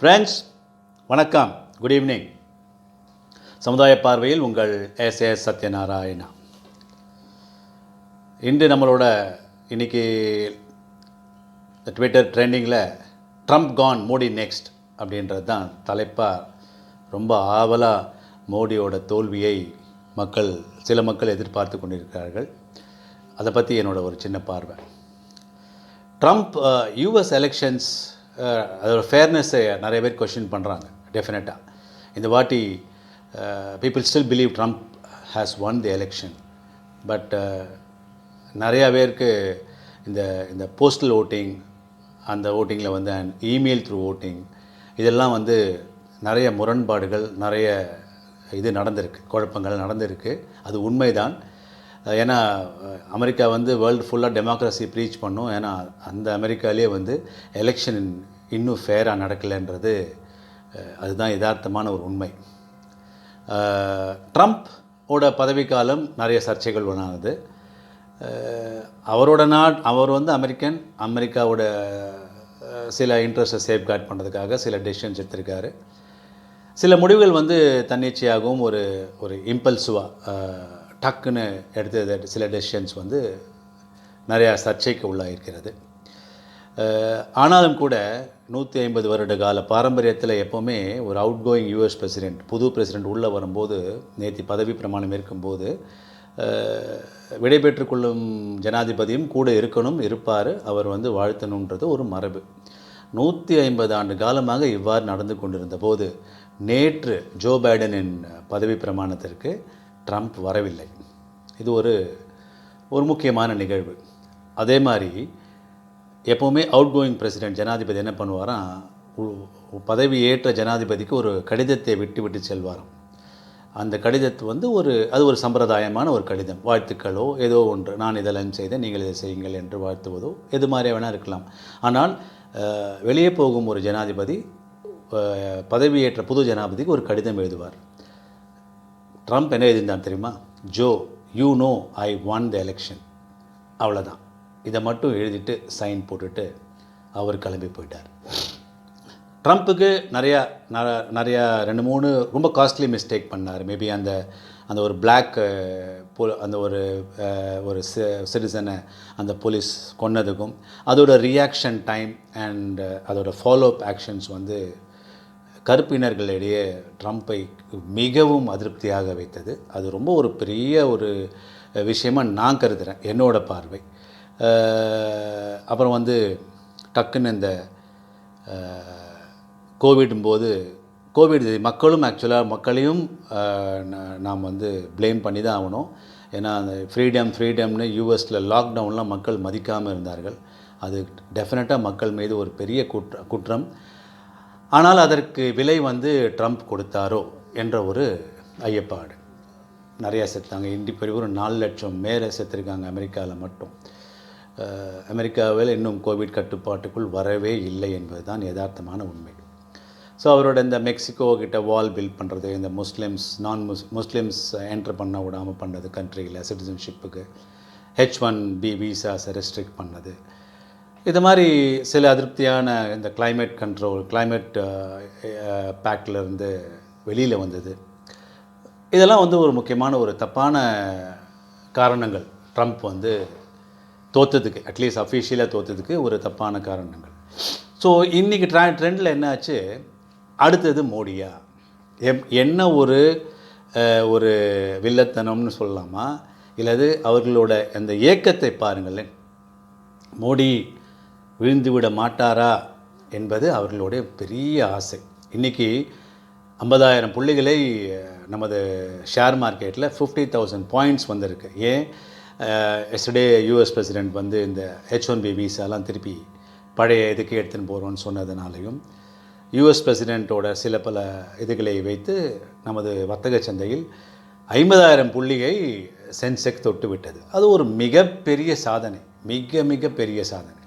Friends வணக்கம், good evening. சமுதாய பார்வையில் உங்கள் எஸ் சத்யநாராயணா. இன்று நம்மளோட இன்றைக்கி ட்விட்டர் ட்ரெண்டிங்கில் ட்ரம்ப் கான் மோடி நெக்ஸ்ட் அப்படின்றது தான் தலைப்பாக. ரொம்ப ஆவலாக மோடியோட தோல்வியை சில மக்கள் எதிர்பார்த்து கொண்டிருக்கிறார்கள். அதை பற்றி என்னோட ஒரு சின்ன பார்வை. ட்ரம்ப் யூஎஸ் எலெக்ஷன்ஸ் அதோட ஃபேர்னஸை நிறைய பேர் கொஷின் பண்ணுறாங்க. டெஃபினட்டாக இந்த வாட்டி people still believe Trump has one the election. But நிறையா பேருக்கு இந்த போஸ்டல் ஓட்டிங், அந்த ஓட்டிங்கில் வந்து அண்ட் இமெயில் த்ரூ ஓட்டிங், இதெல்லாம் வந்து நிறைய முரண்பாடுகள், நிறைய நடந்திருக்கு, குழப்பங்கள் நடந்திருக்கு. அது உண்மைதான். ஏன்னா அமெரிக்கா வந்து வேர்ல்டு ஃபுல்லாக டெமோக்ரஸி ப்ரீச் பண்ணும். ஏன்னா அந்த அமெரிக்காலே வந்து எலெக்ஷன் இன்னும் ஃபேராக நடக்கலைன்றது அதுதான் யதார்த்தமான ஒரு உண்மை. ட்ரம்ப்போட பதவிக்காலம் நிறைய சர்ச்சைகள் உண்டானது. அவர் வந்து அமெரிக்காவோட சில இன்ட்ரெஸ்ட்டை சேஃப்கார்ட் பண்ணுறதுக்காக சில டெசிஷன்ஸ் எடுத்திருக்காரு. சில முடிவுகள் வந்து தன்னிச்சையாகவும் ஒரு இம்பல்சிவாக டக்குன்னு எடுத்த சில டெசிஷன்ஸ் வந்து நிறையா சர்ச்சைக்கு உள்ளாயிருக்கிறது. ஆனாலும் கூட 150 வருட கால பாரம்பரியத்தில் எப்போவுமே ஒரு அவுட் கோயிங் யூஎஸ் பிரசிடெண்ட், புது பிரசிடெண்ட் உள்ளே வரும்போது, நேற்று பதவி பிரமாணம் இருக்கும்போது விடைபெற்று கொள்ளும் ஜனாதிபதியும் கூட இருப்பார். அவர் வந்து வாழ்த்தணுன்றது ஒரு மரபு. 150 ஆண்டு காலமாக இவ்வாறு நடந்து கொண்டிருந்த போது நேற்று ஜோ பைடனின் பதவி பிரமாணத்திற்கு ட்ரம்ப் வரவில்லை. இது ஒரு முக்கியமான நிகழ்வு. அதே மாதிரி எப்போவுமே அவுட் கோயிங் பிரசிடெண்ட் ஜனாதிபதி என்ன பண்ணுவாராம், பதவி ஏற்ற ஜனாதிபதிக்கு ஒரு கடிதத்தை விட்டு செல்வாராம். அந்த கடிதத்தை வந்து அது ஒரு சம்பிரதாயமான ஒரு கடிதம், வாழ்த்துக்களோ ஏதோ ஒன்று, நான் இதெல்லாம் செய்தேன், நீங்கள் இதை செய்யுங்கள் என்று வாழ்த்துவதோ எது மாதிரியாக வேணால் இருக்கலாம். ஆனால் வெளியே போகும் ஒரு ஜனாதிபதி பதவியேற்ற புது ஜனாதிபதிக்கு ஒரு கடிதம் எழுதுவார். ட்ரம்ப் என்ன எழுதியிருந்தார் தெரியுமா? Joe, you know I one the election. அவ்வளோதான். இதை மட்டும் எழுதிட்டு சைன் போட்டுட்டு அவர் கிளம்பி போயிட்டார். ட்ரம்ப்புக்கு நிறையா 2-3 ரொம்ப காஸ்ட்லி மிஸ்டேக் பண்ணார். மேபி அந்த ஒரு பிளாக் அந்த ஒரு சிட்டிசனை அந்த போலீஸ் கொன்னதுக்கும், அதோட ரியாக்ஷன் டைம் அண்ட் அதோட ஃபாலோஅப் ஆக்ஷன்ஸ் வந்து கருப்பினர்களிடையே ட்ரம்ப்பை மிகவும் அதிருப்தியாக வைத்தது. அது ரொம்ப ஒரு பெரிய ஒரு விஷயமாக நான் கருதுகிறேன், என்னோட பார்வை. அப்புறம் வந்து டக்குன்னு இந்த கோவிட் மக்களையும் நாம் வந்து ப்ளேம் பண்ணி தான் ஆகணும். ஏன்னா அந்த ஃப்ரீடம்னு யூஎஸில் லாக்டவுன்லாம் மக்கள் மதிக்காமல் இருந்தார்கள். அது டெஃபினட்டாக மக்கள் மீது ஒரு பெரிய குற்றம். ஆனால் அதற்கு விலை வந்து ட்ரம்ப் கொடுத்தாரோ என்ற ஒரு ஐயப்பாடு. நிறையா செத்தாங்க. ஒரு 4 லட்சம் மேலே செத்துருக்காங்க அமெரிக்காவில் மட்டும். அமெரிக்காவில் இன்னும் கோவிட் கட்டுப்பாட்டுக்குள் வரவே இல்லை என்பது தான் யதார்த்தமான உண்மை. ஸோ அவரோட இந்த மெக்சிகோ கிட்ட வால் பில்ட் பண்ணுறது, இந்த முஸ்லிம்ஸ் என்ட்ரு பண்ண விடாமல் பண்ணது, கண்ட்ரியில் சிட்டிசன்ஷிப்புக்கு H1B வீசாஸை ரெஸ்ட்ரிக்ட் பண்ணது, இது மாதிரி சில அதிருப்தியான இந்த கிளைமேட் பேக்டிலிருந்து வெளியில் வந்தது. இதெல்லாம் வந்து ஒரு முக்கியமான ஒரு தப்பான காரணங்கள். ட்ரம்ப் வந்து தோற்றதுக்கு, அட்லீஸ்ட் அஃபிஷியலாக தோற்றதுக்கு ஒரு தப்பான காரணங்கள். ஸோ இன்றைக்கி ட்ரெண்டில் என்ன ஆச்சு, அடுத்தது மோடியா? என்ன ஒரு வில்லத்தனம்னு சொல்லலாமா, இல்லது அவர்களோட அந்த ஏக்கத்தை பாருங்களேன். மோடி விழுந்துவிட மாட்டாரா என்பது அவர்களுடைய பெரிய ஆசை. இன்றைக்கி 50,000 புள்ளிகளை நமது ஷேர் மார்க்கெட்டில் 50,000 பாயிண்ட்ஸ் வந்திருக்கு. ஏன்? எஸ்டர்டே யூஎஸ் பிரசிடெண்ட் வந்து இந்த H1B வீசாலாம் திருப்பி பழைய இதுக்கு எடுத்துன்னு போகிறோன்னு சொன்னதுனாலையும், யூஎஸ் பிரசிடெண்ட்டோட சில பல இதுகளை வைத்து நமது வர்த்தக சந்தையில் 50,000 புள்ளியை சென்செக்ஸ் தொட்டு விட்டது. அது ஒரு மிகப்பெரிய சாதனை, மிக பெரிய சாதனை.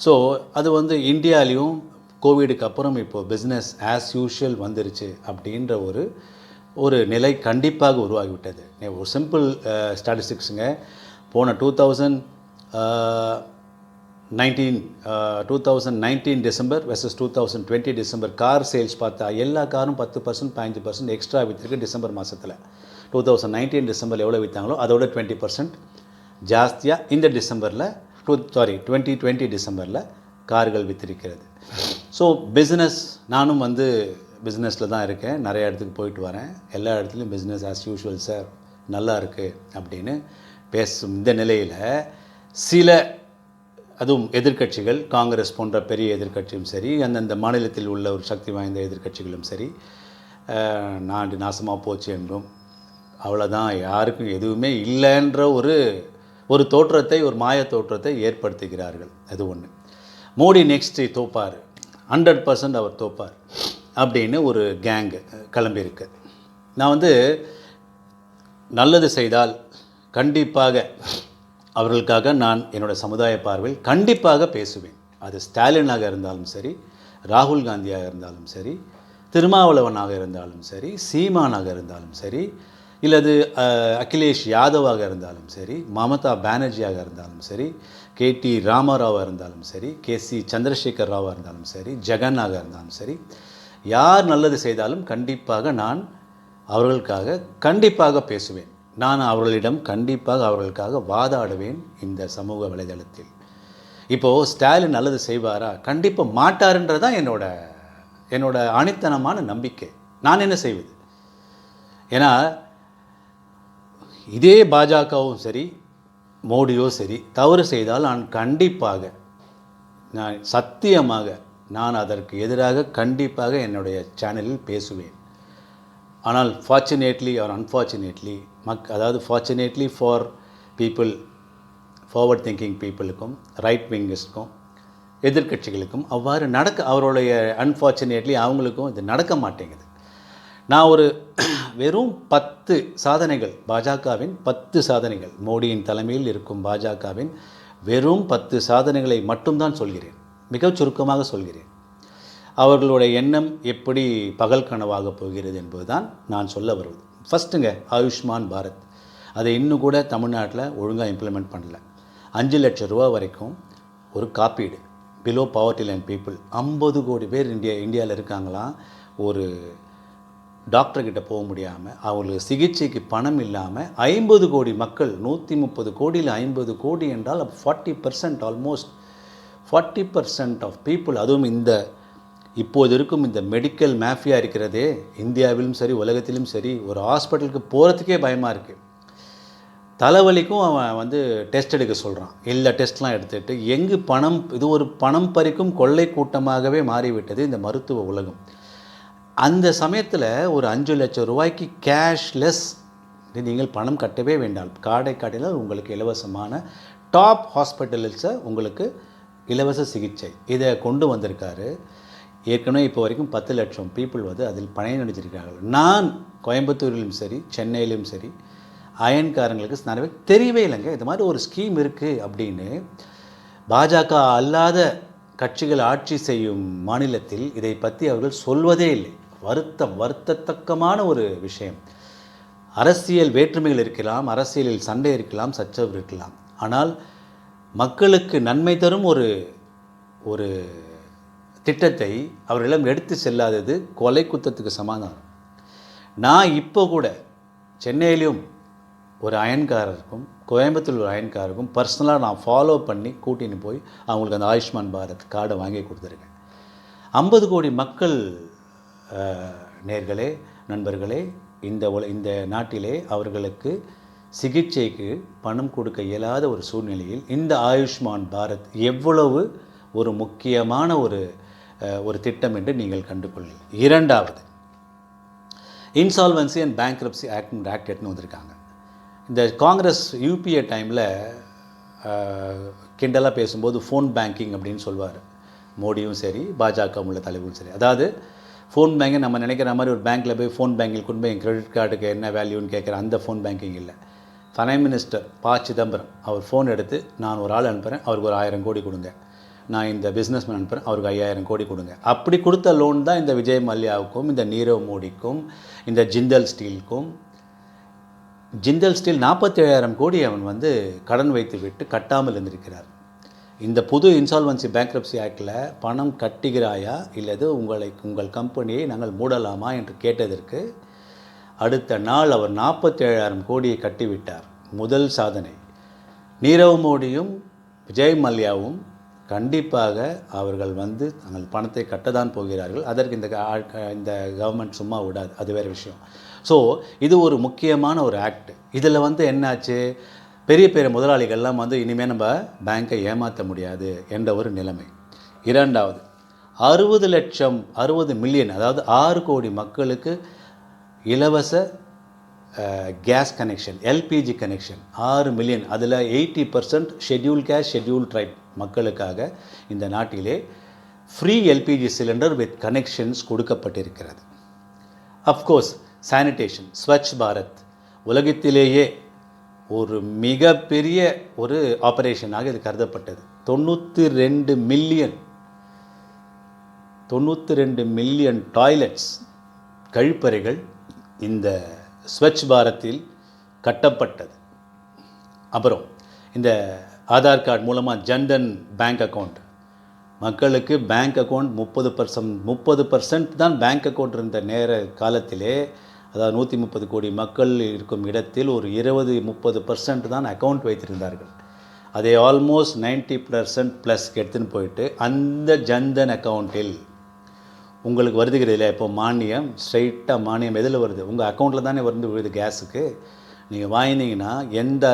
ஸோ அது வந்து இந்தியாவிலையும் கோவிடுக்கு அப்புறம் இப்போது பிஸ்னஸ் ஆஸ் யூஷுவல் வந்துருச்சு அப்படின்ற ஒரு நிலை கண்டிப்பாக உருவாகிவிட்டது. ஒரு சிம்பிள் ஸ்டாட்டிஸ்டிக்ஸுங்க. போன 2019 December versus 2020 December car sales பார்த்தா எல்லா காரும் 10% 15% எக்ஸ்ட்ரா விற்றுருக்கு டிசம்பர் மாதத்தில். 2019 டிசம்பரில் எவ்வளோ விற்றாங்களோ அதோட 20% ஜாஸ்தியாக இந்த டிசம்பரில் 2020 டிசம்பரில் கார்கள் விற்றிருக்கிறது. ஸோ பிஸ்னஸ், நானும் வந்து பிஸ்னஸில் தான் இருக்கேன், நிறைய இடத்துக்கு போயிட்டு வரேன், எல்லா இடத்துலையும் பிஸ்னஸ் ஆஸ் யூஷுவல் சார் நல்லா இருக்குது அப்படின்னு பேசும் இந்த நிலையில் சில, அதுவும் எதிர்க்கட்சிகள், காங்கிரஸ் போன்ற பெரிய எதிர்க்கட்சியும் சரி, அந்தந்த மாநிலத்தில் உள்ள ஒரு சக்தி வாய்ந்த எதிர்க்கட்சிகளும் சரி, நாடு நாசமாக போச்சு என்றும் அவ்வளோதான் யாருக்கும் எதுவுமே இல்லைன்ற ஒரு தோற்றத்தை, ஒரு மாய தோற்றத்தை ஏற்படுத்துகிறார்கள். அது ஒன்று. மோடி நெக்ஸ்ட்டு தோப்பார், 100% அவர் தோப்பார் அப்படின்னு ஒரு கேங்கு கிளம்பியிருக்கு. நான் வந்து நல்லது செய்தால் கண்டிப்பாக அவர்களுக்காக நான் என்னோடய சமுதாய பார்வையில் கண்டிப்பாக பேசுவேன். அது ஸ்டாலினாக இருந்தாலும் சரி, ராகுல் காந்தியாக இருந்தாலும் சரி, திருமாவளவனாக இருந்தாலும் சரி, சீமானாக இருந்தாலும் சரி, இல்லது அகிலேஷ் யாதவாக இருந்தாலும் சரி, மமதா பானர்ஜியாக இருந்தாலும் சரி, கேடி ராமாராவாக இருந்தாலும் சரி, கேசி சந்திரசேகர் ராவாக இருந்தாலும் சரி, ஜெகன்னாக இருந்தாலும் சரி, யார் நல்லது செய்தாலும் கண்டிப்பாக நான் அவர்களுக்காக கண்டிப்பாக பேசுவேன். நான் அவர்களிடம் கண்டிப்பாக அவர்களுக்காக வாதாடுவேன் இந்த சமூக வலைதளத்தில். இப்போது ஸ்டாலின் நல்லது செய்வாரா? கண்டிப்பாக மாட்டாருன்றது தான் என்னோட ஆணித்தனமான நம்பிக்கை. நான் என்ன செய்வது? ஏன்னா இதே பாஜகவும் சரி, மோடியோ சரி தவறு செய்தால் நான் கண்டிப்பாக, நான் சத்தியமாக நான் அதற்கு எதிராக கண்டிப்பாக என்னுடைய சேனலில் பேசுவேன். ஆனால் ஃபார்ச்சுனேட்லி ஆர் அன்ஃபார்ச்சுனேட்லி, அதாவது fortunately for people, forward thinking பீப்புளுக்கும் ரைட் விங்கர்ஸ்க்கும் எதிர்க்கட்சிகளுக்கும் அவ்வாறு அவருடைய அன்ஃபார்ச்சுனேட்லி அவங்களுக்கும் இது நடக்க மாட்டேங்குது. நான் வெறும் 10 சாதனைகள், பாஜகவின் 10 சாதனைகள், மோடியின் தலைமையில் இருக்கும் பாஜகவின் வெறும் 10 சாதனைகளை மட்டும்தான் சொல்கிறேன். மிக சுருக்கமாக சொல்கிறேன். அவர்களுடைய எண்ணம் எப்படி பகல் கனவாக போகிறது என்பதுதான் நான் சொல்ல வருவது. ஃபஸ்ட்டுங்க, ஆயுஷ்மான் பாரத். அதை இன்னும் கூட தமிழ்நாட்டில் ஒழுங்காக இம்ப்ளிமெண்ட் பண்ணல. 5 லட்சம் ரூபா வரைக்கும் ஒரு காப்பீடு, பிலோ பவர்ட்டி லைன் பீப்புள். 50 கோடி பேர் இந்தியாவில் இருக்காங்களாம். ஒரு டாக்டர்கிட்ட போக முடியாமல், அவங்களுக்கு சிகிச்சைக்கு பணம் இல்லாமல் 50 கோடி மக்கள், 130 கோடியில் 50 கோடி என்றால் 40%, ஆல்மோஸ்ட் 40% ஆஃப் பீப்புள். அதுவும் இப்போது இருக்கும் இந்த மெடிக்கல் மாஃபியா இருக்கிறதே, இந்தியாவிலும் சரி உலகத்திலும் சரி, ஒரு ஹாஸ்பிட்டலுக்கு போகிறதுக்கே பயமாக இருக்குது. தலைவலிக்கும் அவன் டெஸ்ட் எடுக்க சொல்கிறான். எல்லா டெஸ்ட்லாம் எடுத்துகிட்டு எங்கு பணம், இது ஒரு பணம் பறிக்கும் கொள்ளை கூட்டமாகவே மாறிவிட்டது இந்த மருத்துவ உலகம். அந்த சமயத்தில் ஒரு 5 லட்சம் ரூபாய்க்கு கேஷ்லெஸ், நீங்கள் பணம் கட்டவே வேண்டாம், கார்டை காட்டினால் உங்களுக்கு இலவசமான டாப் ஹாஸ்பிட்டல்ஸை உங்களுக்கு இலவச சிகிச்சை, இதை கொண்டு வந்திருக்காரு. ஏற்கனவே இப்போ வரைக்கும் 10 லட்சம் பீப்புள் அதில் பயனடைஞ்சிருக்கார்கள். நான் கோயம்புத்தூரிலும் சரி சென்னையிலும் சரி அயன்காரங்களுக்கு நிறைய தெரியவே இல்லைங்க இது மாதிரி ஒரு ஸ்கீம் இருக்குது அப்படின்னு. பாஜக அல்லாத கட்சிகள் ஆட்சி செய்யும் மாநிலத்தில் இதை பற்றி அவர்கள் சொல்வதே இல்லை. வருத்தத்தக்கமான ஒரு விஷயம். அரசியல் வேற்றுமைகள் இருக்கலாம், அரசியலில் சண்டை இருக்கலாம், சச்சரவு இருக்கலாம், ஆனால் மக்களுக்கு நன்மை தரும் ஒரு திட்டத்தை அவர்களிடம் எடுத்து செல்லாதது கொலை குத்தத்துக்கு சமாதானம். நான் இப்போ கூட சென்னையிலும் ஒரு அயன்காரருக்கும் கோயம்புத்தூர் ஒரு அயன்காரருக்கும் பர்சனலாக நான் ஃபாலோ பண்ணி கூட்டின்னு போய் அவங்களுக்கு அந்த ஆயுஷ்மான் பாரத் கார்டை வாங்கி கொடுத்துருக்கேன். 50 கோடி மக்கள் நேர்களே, நண்பர்களே, இந்த நாட்டிலே அவர்களுக்கு சிகிச்சைக்கு பணம் கொடுக்க இயலாத ஒரு சூழ்நிலையில் இந்த ஆயுஷ்மான் பாரத் எவ்வளவு ஒரு முக்கியமான ஒரு திட்டம் என்று நீங்கள் கண்டுகொள்ளுங்கள். இரண்டாவது, இன்சால்வன்சி அண்ட் பேங்க்ரப்சி ஆக்ட் எடுத்துன்னு வந்திருக்காங்க. இந்த காங்கிரஸ் யூபிஏ டைமில் கிண்டலாக பேசும்போது ஃபோன் பேங்கிங் அப்படின்னு சொல்வார் மோடியும் சரி பாஜக உள்ள தலைவரும் சரி. அதாவது ஃபோன் பேங்கிங் நம்ம நினைக்கிற மாதிரி ஒரு பேங்க்கில் போய் ஃபோன் பேங்கில் கொண்டு போய் என் கிரெடிட் கார்டுக்கு என்ன வேல்யூன்னு கேட்குற அந்த ஃபோன் பேங்கிங் இல்லை. ஃபைனான்ஸ் மினிஸ்டர் ப. சிதம்பரம் அவர் ஃபோன் எடுத்து, நான் ஒரு ஆள் அனுப்புகிறேன், அவருக்கு ஒரு 1000 கோடி கொடுங்க, நான் இந்த பிஸ்னஸ்மேன் அனுப்புகிறேன், அவருக்கு 5000 கோடி கொடுங்க. அப்படி கொடுத்த லோன் தான் இந்த விஜய் மல்லையாவுக்கும், இந்த நீரவ் மோடிக்கும், இந்த ஜிந்தல் ஸ்டீலுக்கும். ஜிந்தல் ஸ்டீல் 47,000 கோடி அவன் கடன் வைத்து விட்டு கட்டாமல் இருந்திருக்கிறார். இந்த புது இன்சால்வன்சி பேங்க்ரப்சி ஆக்டில் பணம் கட்டுகிறாயா இல்லது உங்கள் கம்பெனியை நாங்கள் மூடலாமா என்று கேட்டதற்கு அடுத்த நாள் அவர் 47,000 கோடியை கட்டிவிட்டார். முதல் சாதனை. நீரவ் மோடியும் விஜய் மல்யாவும் கண்டிப்பாக அவர்கள் வந்து தங்கள் பணத்தை கட்டதான் போகிறார்கள். அதற்கு இந்த கவர்மெண்ட் சும்மா விடாது, அது வேறு விஷயம். ஸோ இது ஒரு முக்கியமான ஒரு ஆக்ட். இதில் வந்து என்னாச்சு, பெரிய பெரிய முதலாளிகள்லாம் வந்து இனிமேல் நம்ம பேங்க்கை ஏமாற்ற முடியாது என்ற ஒரு நிலைமை. இரண்டாவது, 60 மில்லியன், அதாவது 6 கோடி மக்களுக்கு இலவச gas connection, LPG connection 6 million. அதில் 80% ஷெட்யூல் கேஸ்ட், ஷெட்யூல் ட்ரைப் மக்களுக்காக இந்த நாட்டிலே free LPG cylinder with connections கொடுக்கப்பட்டிருக்கிறது. அஃப்கோர்ஸ் சானிடேஷன், ஸ்வச் பாரத் உலகத்திலேயே ஒரு மிகப்பெரிய ஒரு ஆபரேஷனாக இது கருதப்பட்டது. 92 மில்லியன் டாய்லெட்ஸ், கழிப்பறைகள் இந்த ஸ்வச் பாரத்தில் கட்டப்பட்டது. அப்புறம் இந்த ஆதார் கார்டு மூலமாக ஜன்தன் பேங்க் அக்கௌண்ட், மக்களுக்கு பேங்க் அக்கௌண்ட் 30% தான் பேங்க் அக்கௌண்ட் இருந்த நேர காலத்திலே, அதாவது 130 கோடி மக்கள் இருக்கும் இடத்தில் ஒரு 20-30% தான் அக்கௌண்ட் வைத்திருந்தார்கள். அதை ஆல்மோஸ்ட் 90% ப்ளஸ் எடுத்துன்னு போயிட்டு அந்த ஜன்தன் அக்கௌண்ட்டில் உங்களுக்கு வருதுகிறது இல்லை. இப்போ மானியம், ஸ்ட்ரைட்டாக மானியம் எதில் வருது, உங்கள் அக்கௌண்ட்டில் தானே வந்து விழுது. கேஸுக்கு நீங்கள் வாங்கினீங்கன்னா எந்த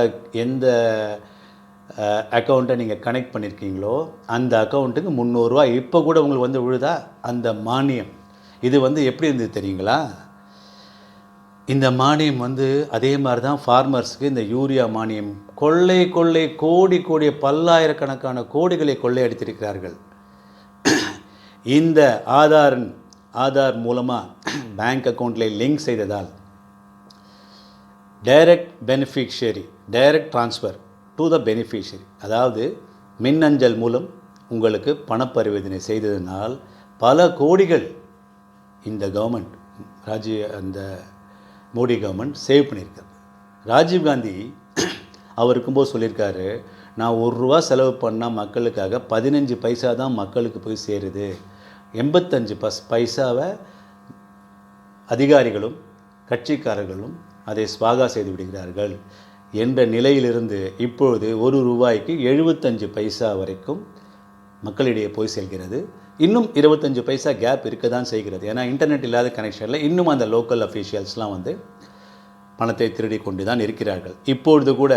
அக்கௌண்ட்டை நீங்கள் கனெக்ட் பண்ணியிருக்கீங்களோ அந்த அக்கௌண்ட்டுக்கு 300 ரூபா இப்போ கூட உங்களுக்கு வந்து விழுதா அந்த மானியம். இது வந்து எப்படி இருந்தது தெரியுங்களா? இந்த மானியம் வந்து அதே மாதிரி தான் ஃபார்மர்ஸுக்கு இந்த யூரியா மானியம் கொள்ளை கோடி பல்லாயிரக்கணக்கான கோடிகளை கொள்ளையடித்திருக்கிறார்கள். இந்த ஆதார் மூலமாக பேங்க் அக்கௌண்ட்டில் லிங்க் செய்ததால் direct beneficiary, direct transfer to the beneficiary, அதாவது மின்னஞ்சல் மூலம் உங்களுக்கு பணப்பரிவர்த்தனை செய்ததனால் பல கோடிகள் இந்த கவர்மெண்ட் அந்த மோடி கவர்மெண்ட் சேவ் பண்ணியிருக்காரு. ராஜீவ்காந்தி அவர் இருக்கும்போது சொல்லியிருக்காரு, நான் ₹1 செலவு பண்ணால் மக்களுக்காக 15 பைசா தான் மக்களுக்கு போய் சேருது, 85 பைசாவை அதிகாரிகளும் கட்சிக்காரர்களும் அதை ஸ்வாகா செய்து விடுகிறார்கள் என்ற நிலையிலிருந்து இப்பொழுது ₹1க்கு 75 பைசா வரைக்கும் மக்களிடையே போய் செல்கிறது. இன்னும் 25 பைசா கேப் இருக்க தான் செய்கிறது. ஏன்னா இன்டர்நெட் இல்லாத கனெக்ஷனில் இன்னும் அந்த லோக்கல் அஃபீஷியல்ஸ்லாம் வந்து பணத்தை திருடி கொண்டு தான் இருக்கிறார்கள். இப்பொழுது கூட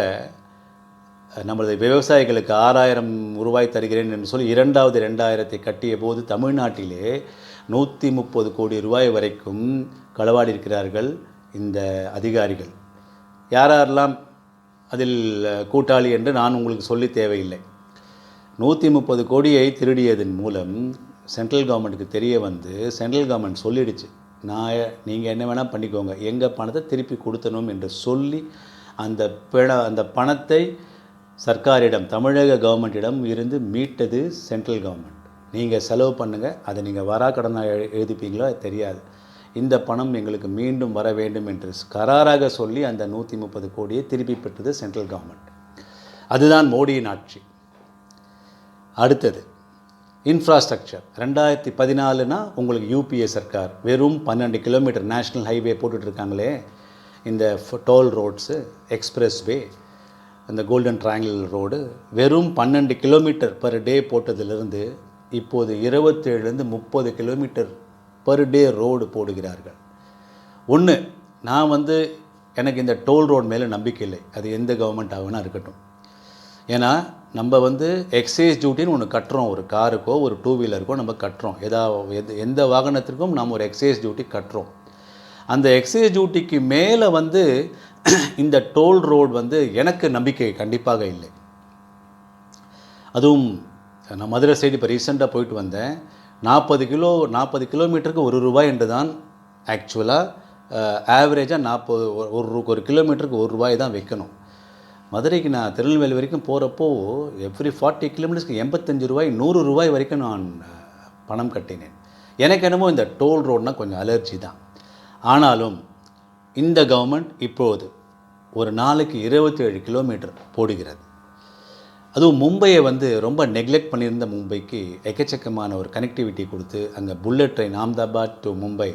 நமது விவசாயிகளுக்கு ₹6,000 தருகிறேன் என்று சொல்லி 2,000 கட்டிய போது தமிழ்நாட்டிலே 130 கோடி ரூபாய் வரைக்கும் களவாடி இருக்கிறார்கள் இந்த அதிகாரிகள். யாரெல்லாம் அதில் கூட்டாளி என்று நான் உங்களுக்கு சொல்லி தேவையில்லை. 130 கோடியை திருடியதன் மூலம் சென்ட்ரல் கவர்மெண்ட்டுக்கு தெரிய வந்து சென்ட்ரல் கவர்மெண்ட் சொல்லிடுச்சு, நீங்கள் என்ன வேணால் பண்ணிக்கோங்க, எங்கள் பணத்தை திருப்பி கொடுத்தணும் என்று சொல்லி அந்த பணத்தை சர்க்காரிடம், தமிழக கவர்மெண்ட்டிடம் இருந்து மீட்டது சென்ட்ரல் கவர்மெண்ட். நீங்கள் செலவு பண்ணுங்கள், அதை நீங்கள் வராக்கடனாக எழுதிப்பீங்களோ தெரியாது, இந்த பணம் எங்களுக்கு மீண்டும் வர வேண்டும் என்று கராராக சொல்லி அந்த 130 கோடியை திருப்பி பெற்றது சென்ட்ரல் கவர்மெண்ட். அதுதான் மோடியின் ஆட்சி. அடுத்தது இன்ஃப்ராஸ்ட்ரக்சர். 2014னா உங்களுக்கு யூபிஏ சர்க்கார் வெறும் 12 கிலோமீட்டர் நேஷ்னல் ஹைவே போட்டுட்ருக்காங்களே, இந்த டோல் ரோட்ஸு, எக்ஸ்பிரஸ் வே, அந்த கோல்டன் ட்ரையாங்கிள் ரோடு வெறும் 12 கிலோமீட்டர் பர் டே போட்டதிலிருந்து இப்போது 27-30 கிலோமீட்டர் பர் டே ரோடு போடுகிறார்கள். நான் வந்து எனக்கு இந்த டோல் ரோடு மேலே நம்பிக்கை இல்லை, அது எந்த கவர்மெண்ட் ஆகுனா இருக்கட்டும். ஏன்னா நம்ம வந்து எக்ஸைஸ் டியூட்டின்னு ஒன்று கட்டுறோம், ஒரு காருக்கோ ஒரு 2 வீலருக்கோ நம்ம கட்டுறோம், எந்த வாகனத்திற்கும் நம்ம ஒரு எக்ஸைஸ் டியூட்டி கட்டுறோம். அந்த எக்ஸைஸ் டியூட்டிக்கு மேலே வந்து இந்த டோல் ரோடு வந்து எனக்கு நம்பிக்கை கண்டிப்பாக இல்லை. அதுவும் நான் மதுரை சைடு இப்போ ரீசெண்டாக போயிட்டு வந்தேன். 40 கிலோமீட்டருக்கு ₹1 என்று தான் ஆக்சுவலாக ஆவரேஜாக ஒரு கிலோமீட்டருக்கு ₹1 தான் வைக்கணும். மதுரைக்கு நான் திருநெல்வேலி வரைக்கும் போகிறப்போ எவ்ரி 40 கிலோமீட்டர்ஸ்க்கு ₹85 ₹100 வரைக்கும் நான் பணம் கட்டினேன். எனக்கு என்னமோ இந்த டோல் ரோடுனா கொஞ்சம் அலர்ஜி தான். ஆனாலும் இந்த கவர்மெண்ட் இப்போது ஒரு நாளைக்கு 27 கிலோமீட்டர் போடுகிறது. அதுவும் மும்பையை வந்து ரொம்ப நெக்லெக்ட் பண்ணியிருந்த மும்பைக்கு எக்கச்சக்கமான ஒரு கனெக்டிவிட்டி கொடுத்து அங்கே bullet train Ahmedabad to Mumbai.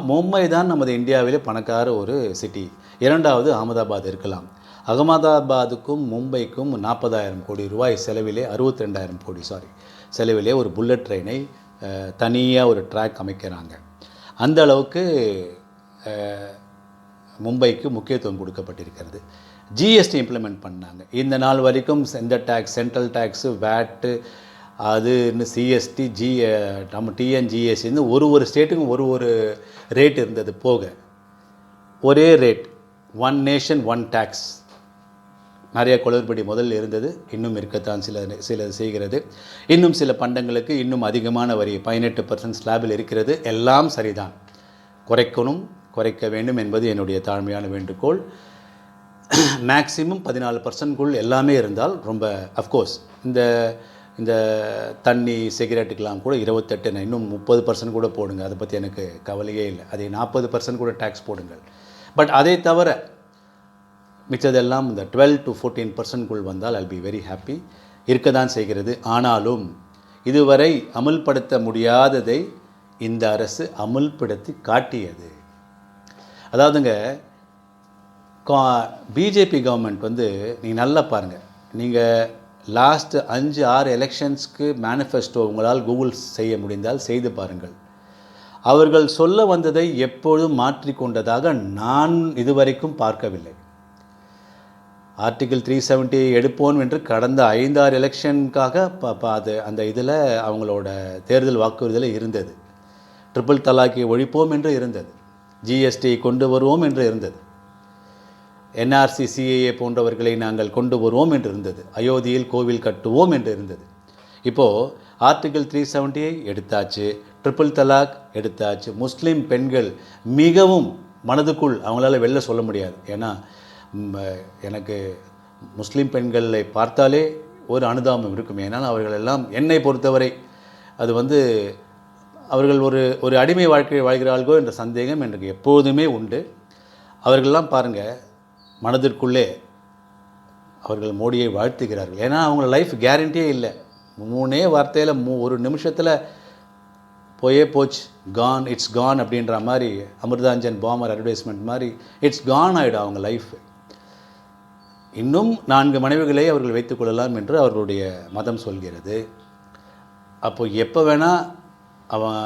Mumbai தான் நமது இந்தியாவிலே பணக்கார ஒரு சிட்டி. இரண்டாவது அகமதாபாத் இருக்கலாம். அகமதாபாத்துக்கும் மும்பைக்கும் 40,000 கோடி ரூபாய் செலவிலே 62,000 கோடி செலவிலே ஒரு புல்லட் ட்ரெயினை தனியாக ஒரு ட்ராக் அமைக்கிறாங்க. அந்த அளவுக்கு மும்பைக்கு முக்கியத்துவம் கொடுக்கப்பட்டிருக்கிறது. ஜிஎஸ்டி இம்ப்ளிமெண்ட் பண்ணாங்க. இந்த நாள் வரைக்கும் எந்த டேக்ஸ், சென்ட்ரல் டேக்ஸு, வேட்டு, அது இன்னும் சிஎஸ்டி, நம்ம டிஎன்ஜிஎஸ்டின்னு ஒரு ஸ்டேட்டுக்கும் ஒரு ரேட் இருந்தது. போக ஒரே rate, one nation one tax. நிறைய குளறுபடி முதல் இருந்தது, இன்னும் இருக்கத்தான் சில செய்கிறது. இன்னும் சில பண்டங்களுக்கு இன்னும் அதிகமான வரி 18% ஸ்லாபில் இருக்கிறது. எல்லாம் சரிதான், குறைக்க வேண்டும் என்பது என்னுடைய தாழ்மையான வேண்டுகோள். மேக்ஸிமம் 14%க்குள் எல்லாமே இருந்தால் ரொம்ப, அஃப்கோர்ஸ் இந்த தண்ணி சிகரெட்டுக்கெலாம் கூட 28, இன்னும் 30% கூட போடுங்க, அதை பற்றி எனக்கு கவலையே இல்லை. அதை 40% கூட டேக்ஸ் போடுங்கள். பட் அதை தவிர மிச்சதெல்லாம் இந்த 12 to 14%க்குள் வந்தால் I'll be very happy. இருக்க தான் செய்கிறது. ஆனாலும் இதுவரை அமுல்படுத்த முடியாததை இந்த அரசு அமுல்படுத்தி காட்டியது. அதாவதுங்க, பிஜேபி கவர்மெண்ட் வந்து நீங்கள் நல்லா பாருங்கள். நீங்கள் லாஸ்ட் 5-6 எலெக்ஷன்ஸ்க்கு மேனிஃபெஸ்டோ உங்களால் கூகுள் செய்ய முடிந்தால் செய்து பாருங்கள். அவர்கள் சொல்ல வந்ததை எப்பொழுதும் மாற்றிக்கொண்டதாக நான் இதுவரைக்கும் பார்க்கவில்லை. ஆர்டிகிள் 370 எடுப்போம் என்று கடந்த 5-6 எலெக்ஷனுக்காக அது அந்த இதில் அவங்களோட தேர்தல் வாக்குறுதியில் இருந்தது. ட்ரிபிள் தலாக்கை ஒழிப்போம் என்று இருந்தது. ஜிஎஸ்டி கொண்டு வருவோம் என்று இருந்தது. என்ஆர்சி, சிஏஏ போன்றவர்களை நாங்கள் கொண்டு வருவோம் என்று இருந்தது. அயோத்தியில் கோவில் கட்டுவோம் என்று இருந்தது. இப்போது ஆர்டிகிள் 370 எடுத்தாச்சு, ட்ரிபிள் தலாக் எடுத்தாச்சு. முஸ்லீம் பெண்கள் மிகவும் மனதுக்குள் அவங்களால வெளில சொல்ல முடியாது. ஏன்னா எனக்கு முஸ்லீம் பெண்களை பார்த்தாலே ஒரு அனுதாபம் இருக்கும். ஏன்னா அவர்கள் எல்லாம் என்னை பொறுத்தவரை அது வந்து அவர்கள் ஒரு அடிமை வாழ்க்கை வாழ்கிறார்களோ என்ற சந்தேகம் எனக்கு எப்போதுமே உண்டு. அவர்களெல்லாம் பாருங்கள், மனதிற்குள்ளே அவர்கள் மோடியை வாழ்த்துகிறார்கள். ஏன்னா அவங்க லைஃப் கேரண்டியே இல்லை. 3 வார்த்தையில் ஒரு நிமிஷத்தில் போச்சு, கான், இட்ஸ் கான் அப்படின்ற மாதிரி, அமிர்தாஞ்சன் பாமர் அட்வர்டைஸ்மெண்ட் மாதிரி இட்ஸ் கான் ஆகிடும் அவங்க லைஃப். இன்னும் 4 மனைவிகளை அவர்கள் வைத்துக்கொள்ளலாம் என்று அவர்களுடைய மதம் சொல்கிறது. அப்போது எப்போ வேணால் அவன்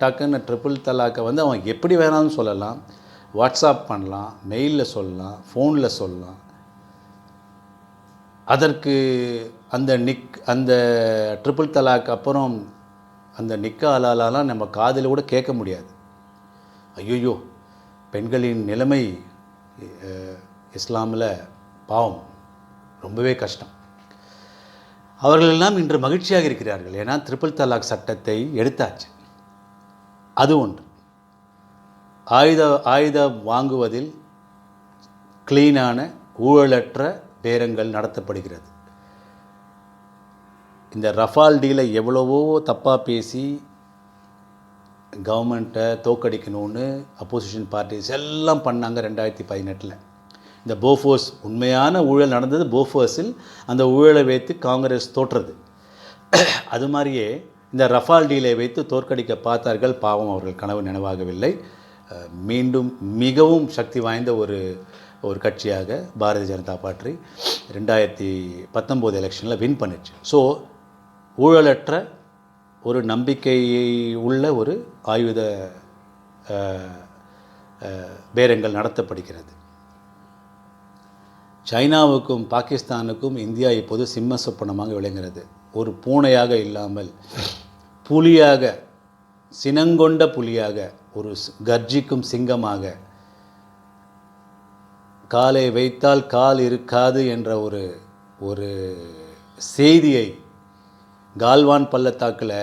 டக்குன்னு ட்ரிபிள் தலாக்கை வந்து அவன் எப்படி வேணாலும் சொல்லலாம். வாட்ஸ்அப் பண்ணலாம், மெயிலில் சொல்லலாம், ஃபோனில் சொல்லலாம். அதற்கு அந்த ட்ரிபிள் தலாக் அப்புறம் அந்த நிக்கா அலாலாம் நம்ம காதில் கூட கேட்க முடியாது. ஐயோ, பெண்களின் நிலைமை இஸ்லாமில் பாவம், ரொம்பவே கஷ்டம். அவர்களெல்லாம் இன்று மகிழ்ச்சியாக இருக்கிறார்கள். ஏன்னா ட்ரிபிள் தலாக் சட்டத்தை எடுத்தாச்சு. அது ஒன்று. ஆயுதம் வாங்குவதில் க்ளீனான ஊழலற்ற பேரங்கள் நடத்தப்படுகிறது. இந்த ரஃபால் டீலை எவ்வளவோ தப்பாக பேசி கவர்மெண்ட்டை தோக்கடிக்கணும்னு அப்போசிஷன் பார்ட்டிஸ் எல்லாம் பண்ணாங்க 2018. இந்த போஃபோர்ஸ், உண்மையான ஊழல் நடந்தது போஃபோர்ஸில். அந்த ஊழலை வைத்து காங்கிரஸ் தோற்றது. அது மாதிரியே இந்த ரஃபால் டீலை வைத்து தோற்கடிக்க பார்த்தார்கள். பாவம், அவர்கள் கனவு நினைவாகவில்லை. மீண்டும் மிகவும் சக்தி வாய்ந்த ஒரு கட்சியாக பாரதிய ஜனதா பார்ட்டி 2019 எலெக்ஷனில் வின் பண்ணிச்சு. ஸோ ஊழலற்ற ஒரு நம்பிக்கை உள்ள ஒரு ஆயுத பேரங்கள் நடத்தப்படுகிறது. சைனாவுக்கும் பாகிஸ்தானுக்கும் இந்தியா இப்போது சிம்ம சொப்பனமாக விளங்குகிறது. ஒரு பூனையாக இல்லாமல் புலியாக, சினங்கொண்ட புலியாக, ஒரு கர்ஜிக்கும் சிங்கமாக, காலை வைத்தால் கால் இருக்காது என்ற ஒரு செய்தியை கால்வான் பள்ளத்தாக்கில்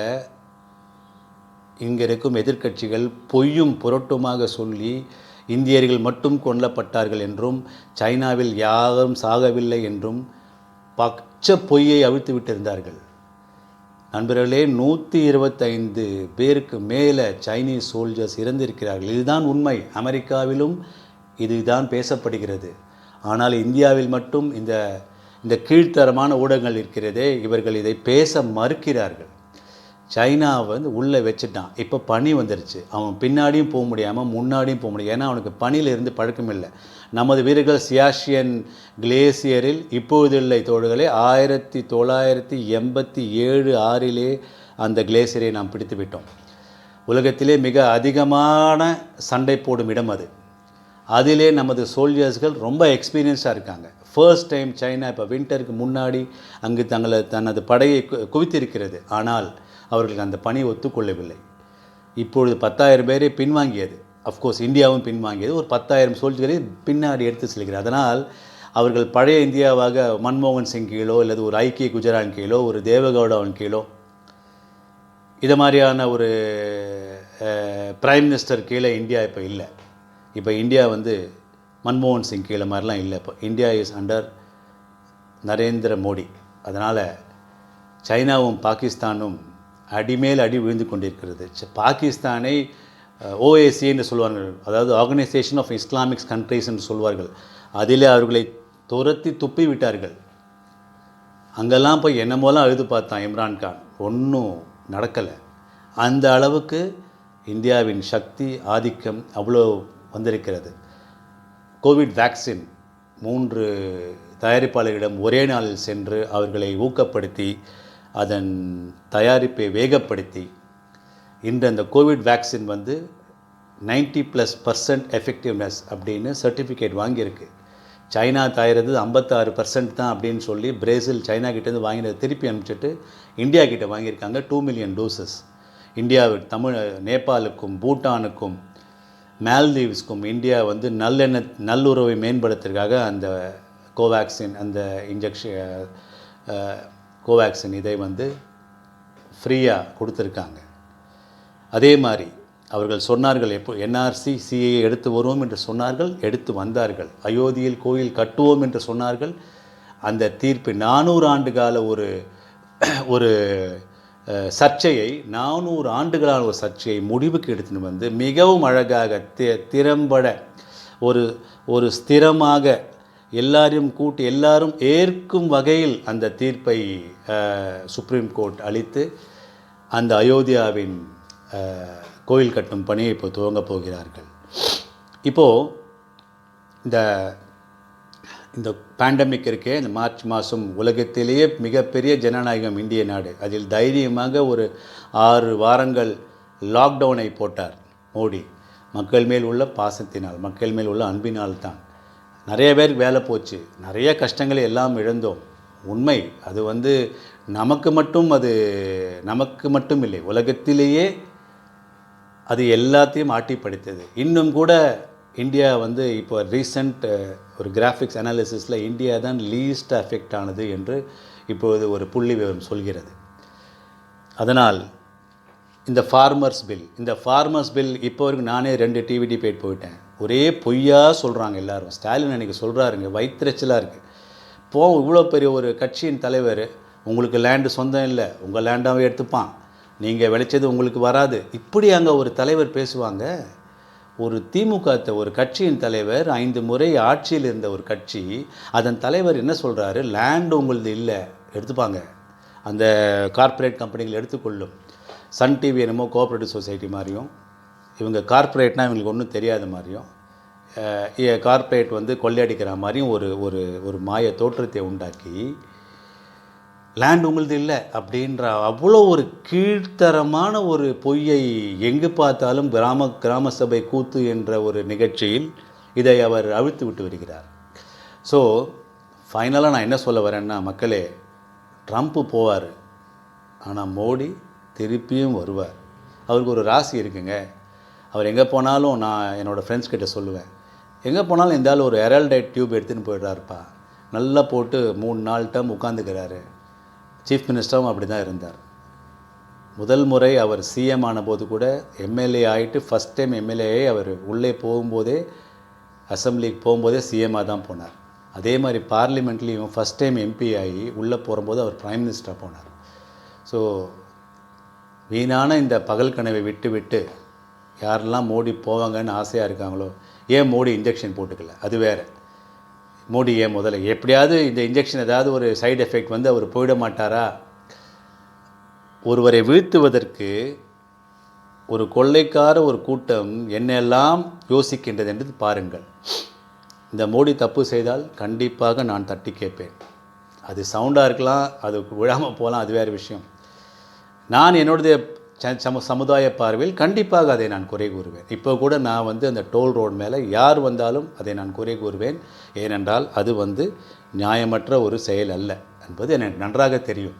இங்கே இருக்கும் எதிர்க்கட்சிகள் பொய்யும் புரட்டுமாக சொல்லி இந்தியர்கள் மட்டும் கொல்லப்பட்டார்கள் என்றும் சைனாவில் யாரும் சாகவில்லை என்றும் பச்சை பொய்யை அவிழ்த்து விட்டிருந்தார்கள். நண்பர்களே, 125 பேருக்கு மேலே சைனீஸ் சோல்ஜர்ஸ் இறந்திருக்கிறார்கள். இதுதான் உண்மை. அமெரிக்காவிலும் இதுதான் பேசப்படுகிறது. ஆனால் இந்தியாவில் மட்டும் இந்த கீழ்த்தரமான ஊடகங்கள் இருக்கிறதே, இவர்கள் இதை பேச மறுக்கிறார்கள். சைனாவை வந்து உள்ளே வச்சுட்டான். இப்போ பனி வந்துருச்சு. அவன் பின்னாடியும் போக முடியாமல் முன்னாடியும் போக முடியும். ஏன்னா அவனுக்கு பனியிலிருந்து பழக்கம் இல்லை. நமது வீரர்கள் சியாச்சியன் கிளேசியரில் இப்பொழுது இல்லை தோழர்களே, 1987 6 அந்த கிளேசியரை நாம் பிடித்து விட்டோம். உலகத்திலே மிக அதிகமான சண்டை போடும் இடம் அது. அதிலே நமது சோல்ஜர்ஸ்கள் ரொம்ப எக்ஸ்பீரியன்ஸாக இருக்காங்க. ஃபர்ஸ்ட் டைம் சைனா இப்போ வின்டருக்கு முன்னாடி அங்கு தனது படையை குவித்திருக்கிறது. ஆனால் அவர்களுக்கு அந்த பணி ஒத்துக்கொள்ளவில்லை. இப்பொழுது 10,000 பேரை பின்வாங்கியது. அஃப்கோர்ஸ் இந்தியாவும் பின்வாங்கியது. ஒரு 10,000 சோல்ஜர்களை பின்னாடி எடுத்து செல்கிறது. அதனால் அவர்கள் பழைய இந்தியாவாக மன்மோகன் சிங் கீழோ அல்லது ஒரு ஐக்கிய குஜராத் கீழோ ஒரு தேவகவுடாவின் கீழோ இது மாதிரியான ஒரு பிரைம் மினிஸ்டர் கீழே இந்தியா இப்போ இல்லை. இப்போ இந்தியா வந்து மன்மோகன் சிங் கீழே மாதிரிலாம் இல்லை. இப்போ India is under Narendra Modi. அதனால் சைனாவும் பாகிஸ்தானும் அடிமேல் அடி விழுந்து கொண்டிருக்கிறது. பாகிஸ்தானை ஓஏசி என்று சொல்வார்கள், அதாவது ஆர்கனைசேஷன் ஆஃப் இஸ்லாமிக் கண்ட்ரீஸ் என்று சொல்வார்கள். அதிலே அவர்களை துரத்தி துப்பி விட்டார்கள். அங்கெல்லாம் போய் என்னமோலாம் அழுது பார்த்தான் இம்ரான்கான், ஒன்றும் நடக்கலை. அந்த அளவுக்கு இந்தியாவின் சக்தி ஆதிக்கம் அவ்வளோ வந்திருக்கிறது. கோவிட் வேக்சின் 3 தயாரிப்பாளர்களிடம் ஒரே நாளில் சென்று அவர்களை ஊக்கப்படுத்தி அதன் தயாரிப்பை வேகப்படுத்தி இன்று அந்த கோவிட் வேக்சின் வந்து 90+% எஃபெக்டிவ்னஸ் அப்படின்னு சர்டிஃபிகேட் வாங்கியிருக்கு. சைனா தயாரித்தது 56% தான் அப்படின்னு சொல்லி பிரேசில் சைனா கிட்டேருந்து வாங்கினது திருப்பி அனுப்பிச்சிட்டு இந்தியா கிட்டே வாங்கியிருக்காங்க 2 மில்லியன் டோசஸ். இந்தியாவுக்கு நேபாளுக்கும் பூட்டானுக்கும் மால்தீவ்ஸ்க்கும் இந்தியா வந்து நல்லுறவை மேம்படுத்துறதுக்காக அந்த கோவேக்சின் அந்த கோவேக்சின் இதை வந்து ஃப்ரீயாக கொடுத்துருக்காங்க. அதே மாதிரி அவர்கள் சொன்னார்கள், எப்போ என்ஆர்சி சிஏ எடுத்து வருவோம் என்று சொன்னார்கள், எடுத்து வந்தார்கள். அயோத்தியில் கோயில் கட்டுவோம் என்று சொன்னார்கள். அந்த தீர்ப்பு 400 ஆண்டு கால ஒரு சர்ச்சையை 400 ஆண்டுகளான ஒரு சர்ச்சையை முடிவுக்கு எடுத்துன்னு வந்து மிகவும் அழகாக திறம்பட ஒரு ஸ்திரமாக எல்லாரும் ஏற்கும் வகையில் அந்த தீர்ப்பை சுப்ரீம் கோர்ட் அளித்து அந்த அயோத்தியாவின் கோயில் கட்டும் பணியை இப்போ துவங்க போகிறார்கள். இப்போது இந்த பேண்டமிக் இருக்கே, இந்த மார்ச் மாதம் உலகத்திலேயே மிகப்பெரிய ஜனநாயகம் இந்திய நாடு. அதில் தைரியமாக ஒரு 6 வாரங்கள் லாக்டவுனை போட்டார் மோடி. மக்கள் மேல் உள்ள பாசத்தினால், மக்கள் மேல் உள்ள அன்பினால் தான். நிறைய பேருக்கு வேலை போச்சு, நிறைய கஷ்டங்களை எல்லாம் இழந்தோம். உண்மை. அது வந்து நமக்கு மட்டும் இல்லை, உலகத்திலேயே அது எல்லாத்தையும் ஆட்டி படைத்தது. இன்னும் கூட இந்தியா வந்து இப்போ ரீசண்ட் ஒரு கிராஃபிக்ஸ் அனாலிசிஸில் இந்தியா தான் லீஸ்ட் அஃபெக்ட் ஆனது என்று இப்போது ஒரு புள்ளி விவரம் சொல்கிறது. அதனால் இந்த ஃபார்மர்ஸ் பில் இப்போ வரைக்கும் நானே 2 டிவி டிபேட் போயிட்டேன். ஒரே பொய்யா சொல்கிறாங்க எல்லாரும். ஸ்டாலின் அன்றைக்கி சொல்கிறாருங்க, வயிற்றுச்சலாக இருக்குது. இவ்வளோ பெரிய ஒரு கட்சியின் தலைவர், உங்களுக்கு லேண்டு சொந்தம் இல்லை, உங்கள் லேண்டாகவே எடுத்துப்பான், நீங்கள் விளைச்சது உங்களுக்கு வராது, இப்படி அங்கே ஒரு தலைவர் பேசுவாங்க? ஒரு திமுக ஒரு கட்சியின் தலைவர், 5 முறை ஆட்சியில் இருந்த ஒரு கட்சி, அதன் தலைவர் என்ன சொல்கிறாரு? லேண்டு உங்களது இல்லை, எடுத்துப்பாங்க, அந்த கார்ப்பரேட் கம்பெனிகள் எடுத்துக்கொள்ளும். சன் டிவி என்னமோ கோஆப்ரேட்டிவ் சொசைட்டி மாதிரியும், இவங்க கார்ப்பரேட்னால் இவங்களுக்கு ஒன்றும் தெரியாத மாதிரியும், கார்ப்பரேட் வந்து கொள்ளையடிக்கிற மாதிரியும் ஒரு மாய தோற்றத்தை உண்டாக்கி லேண்ட் உங்களது இல்லை அப்படின்ற அவ்வளோ ஒரு கீழ்த்தரமான ஒரு பொய்யை எங்கு பார்த்தாலும் கிராம சபை கூத்து என்ற ஒரு நிகழ்ச்சியில் இதை அவர் அவிழ்த்து விட்டு வருகிறார். ஸோ ஃபைனலாக நான் என்ன சொல்ல வரேன்னா, மக்களே, ட்ரம்ப்பு போவார், ஆனால் மோடி திருப்பியும் வருவார். அவருக்கு ஒரு ராசி இருக்குங்க. அவர் எங்கே போனாலும், நான் என்னோடய ஃப்ரெண்ட்ஸ் கிட்ட சொல்லுவேன், எங்கே போனாலும் இந்த ஆள் ஒரு ஹெரால்டைட் டியூப் எடுத்துன்னு போய்ட்றாருப்பா, நல்லா போட்டு 3 நாள் டேர்ம் உட்காந்துக்கிறாரு. சீஃப் மினிஸ்டரும் அப்படி தான் இருந்தார். முதல் முறை அவர் சிஎம் ஆனபோது கூட எம்எல்ஏ ஆகிட்டு ஃபஸ்ட் டைம் எம்எல்ஏ அவர் உள்ளே போகும்போதே, அசம்பிளிக்கு போகும்போதே சிஎம்மாக தான் போனார். அதே மாதிரி பார்லிமெண்ட்லேயும் ஃபஸ்ட் டைம் எம்பி ஆகி உள்ளே போகும்போது அவர் பிரைம் மினிஸ்டராக போனார். ஸோ வீணான இந்த பகல் கனவை விட்டு யாரெல்லாம் மோடி போவாங்கன்னு ஆசையாக இருக்காங்களோ, ஏன் மோடி இன்ஜெக்ஷன் போட்டுக்கல, அது வேறு. மோடி ஏன் முதல்ல எப்படியாவது இந்த இன்ஜெக்ஷன் ஏதாவது ஒரு சைடு எஃபெக்ட் வந்து அவர் போயிட மாட்டாரா? ஒருவரை வீழ்த்துவதற்கு ஒரு கொள்ளைக்கார ஒரு கூட்டம் என்னெல்லாம் யோசிக்கின்றது என்று பாருங்கள். இந்த மோடி தப்பு செய்தால் கண்டிப்பாக நான் தட்டி கேட்பேன். அது சவுண்டாக இருக்கலாம், அது விழாமல் போகலாம், அது வேறு விஷயம். நான் என்னுடைய சமுதாய பார்வையில் கண்டிப்பாக அதை நான் குறை கூறுவேன். இப்போ கூட நான் வந்து அந்த டோல் ரோடு மேலே யார் வந்தாலும் அதை நான் குறை கூறுவேன். ஏனென்றால் அது வந்து நியாயமற்ற ஒரு செயல் அல்ல என்பது எனக்கு நன்றாக தெரியும்.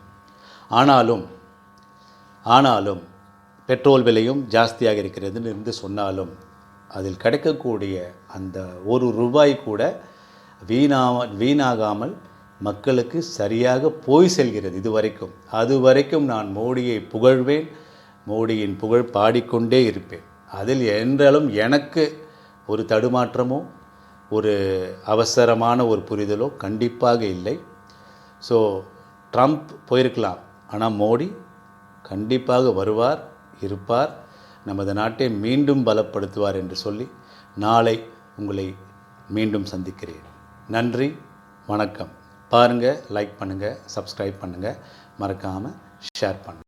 ஆனாலும் பெட்ரோல் விலையும் ஜாஸ்தியாக இருக்கிறது என்று சொன்னாலும் அதில் கிடைக்கக்கூடிய அந்த ஒரு ரூபாய் கூட வீணாகாமல் மக்களுக்கு சரியாக போய் செல்கிறது இதுவரைக்கும். அதுவரைக்கும் நான் மோடியை புகழ்வேன், மோடியின் புகழ் பாடிக்கொண்டே இருப்பேன். அதில் என்றாலும் எனக்கு ஒரு தடுமாற்றமோ ஒரு அவசரமான ஒரு புரிதலோ கண்டிப்பாக இல்லை. ஸோ ட்ரம்ப் போயிருக்கலாம், ஆனால் மோடி கண்டிப்பாக வருவார், இருப்பார், நமது நாட்டை மீண்டும் பலப்படுத்துவார் என்று சொல்லி நாளை உங்களை மீண்டும் சந்திக்கிறேன். நன்றி, வணக்கம். பாருங்கள், லைக் பண்ணுங்கள், சப்ஸ்கிரைப் பண்ணுங்கள், மறக்காமல் ஷேர் பண்ணுங்கள்.